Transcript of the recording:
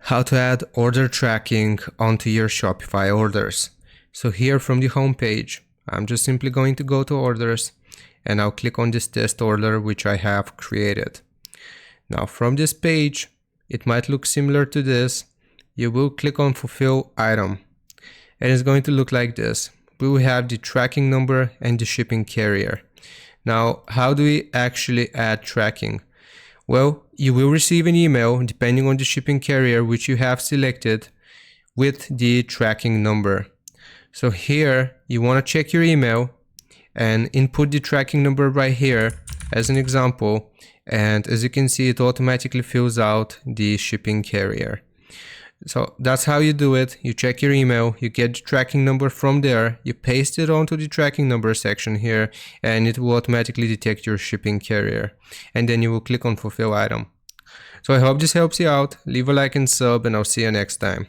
How to add order tracking onto your Shopify orders. So here from the home page, I'm just simply going to go to orders and I'll click on this test order which I have created. Now from this page, it might look similar to this. You will click on fulfill item and it's going to look like this. We will have the tracking number and the shipping carrier. Now, how do we actually add tracking? Well, you will receive an email depending on the shipping carrier which you have selected with the tracking number. So here you want to check your email and input the tracking number right here as an example, and as you can see, it automatically fills out the shipping carrier. So that's how you do it. You check your email, you get the tracking number from there, you paste it onto the tracking number section here, and it will automatically detect your shipping carrier. And then you will click on fulfill item. So I hope this helps you out. Leave a like and sub, and I'll see you next time.